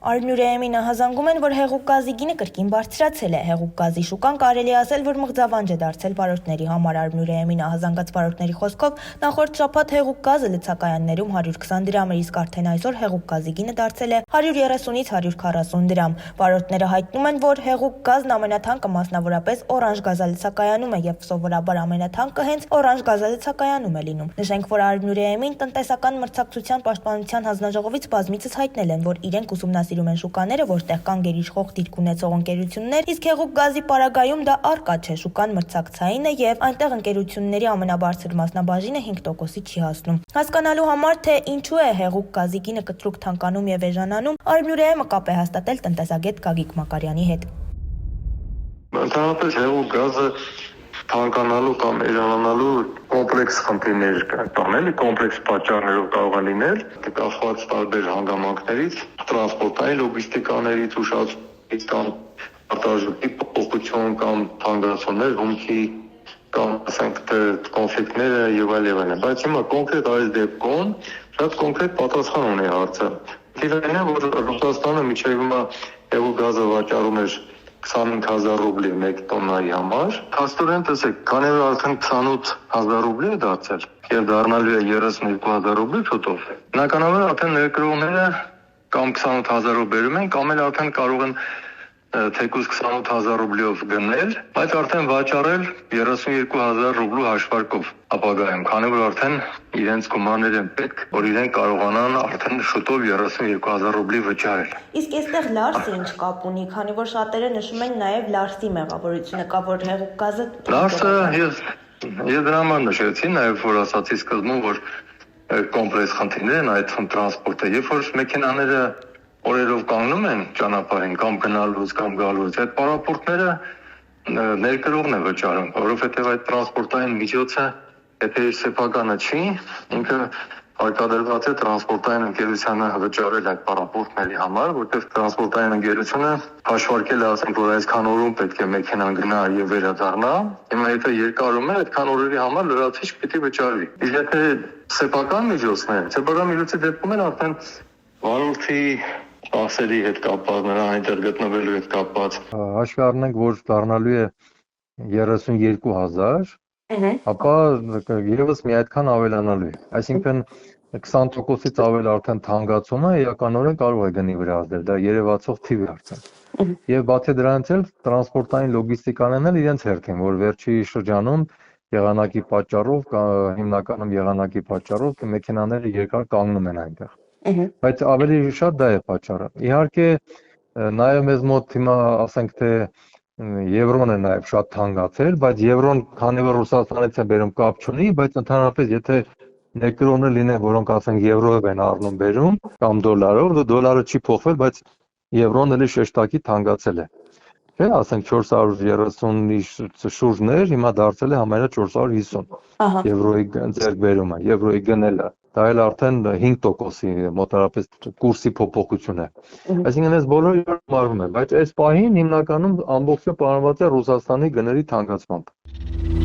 Արմյուրեեմի նահանգում են, որ հեղուկ գազի գինը կրկին բարձրացել է։ Հեղուկ գազի շուկան կարելի է ասել, որ մղձավանջ է դարձել վարորդների համար։ Արմյուրեեմի նահանգած վարորդների խոսքով նախորդ շաբաթ հեղուկ գազը լցակայաններում 120 դրամ էր, իսկ արդեն այսօր հեղուկ գազի գինը դարձել է 130-ից 140 դրամ։ Վարորդները հայտնում են, որ հեղուկ գազն ամենաթանկը մասնավորապես օրանժ գազալցակայանում է եւ սովորաբար ամենաթանկը հենց օրանժ գազալցակայանում է լինում։ Նշենք, որ Արմյուրեեմին տնտեսական մրցակցության պաշտպանության հանձնաժողովից բազմիցս հայտնել են, որ իրենք ուսումնասիրում են շուկաները, որտեղ կան գերիշխող դիրք ունեցող ընկերություններ, իսկ հեղուկ գազի պարագայում դա առկա չէ, շուկան մրցակցային է եւ այնտեղ ընկերությունների ամենաբարձր մասնաբաժինը 5%-ի չի հասնում։ Հասկանալու համար, թե ինչու է հեղուկ գազի գինը կտրուկ թանկանում եւ էժանանում, Արմյուրեեմը կապ է հաստատել տնտեսագետ Գագիկ Մակարյանի հետ։ Ընդհանրապես հեղուկ գազը թանկանալու կամ էժանանալու կոմպլեքս խնդիրներ կան, էլի կոմպլեքս պատճառներով կարող է լինել, կախված տարբեր հանգամանքներից, տրանսպորտային լոգիստիկաներից, ուշացումից կամ արտարժույթի փոփոխություն կամ թանկացումներ, հումքի կամ ասենք թե կոնֆլիկտները եւ այլն։ Բայց հիմա կոնկրետ այս դեպքում շատ կոնկրետ պատասխան ունի հարցը։ Դիտարկել են, որ Ռուսաստանը միջև հիմա հեղուկ գազը վաճառում էր 25,000 ռուբլի 1 տոննայի համար։ Փաստորեն տեսեք, քանի որ արդեն 28,000 ռուբլի է դարձել եւ դառնալու է 32,000 ռուբլի շուտով։ Բնականաբար արդեն ներկրողները կամ 28,000-ով բերում են, կամ էլ արդեն կարող են թեկուզ 28,000 ռուբլիով գնել, բայց արդեն վաճառել 32,000 ռուբլու հաշվարկով ապագայում, քանի որ արդեն իրենց գումարներ են պետք, որ իրենք կարողանան արդեն շուտով 32,000 ռուբլի վճարել։ Իսկ այստեղ Լարսը ինչ կապ ունի, քանի որ շատերը նշում են նաև Լարսի մեղավորությունը, կա որ հեղուկ գազը Լարսը ես դրա համար նշեցի, նաև որ ասացի սկզբում, որ կոմպլեքս խնդիրներ են այդ տրանսպորտը, երբ որ մեքենաները օրերով կանգնում են ճանապարհին կամ գնալուց կամ գալուց, այդ պարապորտները ներկրողն է վճարում, որովհետև այդ տրանսպորտային միջոցը, եթե իր սեփականը չի, ինքը հարկադրված է տրանսպորտային ընկերությանը վճարել այդ պարապորտների համար, որտեղ տրանսպորտային ընկերությունը հաշվարկել է, ասենք, որ այսքան օրում պետք է մեքենան գնա եւ վերադառնա, հիմա եթե երկարում է, այդքան օրերի համար լրացիչ պիտի վճարվի։ Իսկ եթե սեփական միջոցն է, սեփական միջոցի դեպքում էլ արդեն վարորդի ասերի հետ կապված, նրան այնտեղ գտնվելու հետ կապված։ Հաշվի առնենք, որ դառնալու է 32,000, ապա եւս մի այդքան ավելանալու է։ Այսինքն 20%-ից ավել արդեն թանկացումը էականորեն կարող է գնի վրա ազդել, դա երևացող թիվ է արդեն։ Եվ բացի դրանից էլ տրանսպորտային լոգիստիկանն էլ իրենց հերթ են, որ վերջի շրջանում եղանակի պատճառով, հիմնականում եղանակի պատճառով մեքենաները երկար կանգնում են այնտեղ։ Բայց ավելի շատ դա է պատճառը։ Իհարկե, նաև մեզ մոտ հիմա ասենք թե եվրոն է նաև շատ թանկացել, բայց եվրոն քանի որ Ռուսաստանից է բերում կապ չունի, բայց ընդհանրապես եթե ներկրողներ լինեն, որոնք ասենք եվրոյով են առնում բերում կամ դոլարով, դոլարը չի փոխվել, բայց եվրոն էլի շեշտակի թանկացել է։ Չէ, ասենք 430-ի շուրջն էր, հիմա դարձել է համարյա 450 եվրոյի ձեռքբերումը, եվրոյի գնելը։ Դա էլ արդեն 5%-ի մոտավորապես կուրսի փոփոխություն է։ Այսինքն այս բոլորը մարվում է, բայց այս պահին հիմնականում ամբողջը պարզված է Ռուսաստանի գների թանկացմամբ։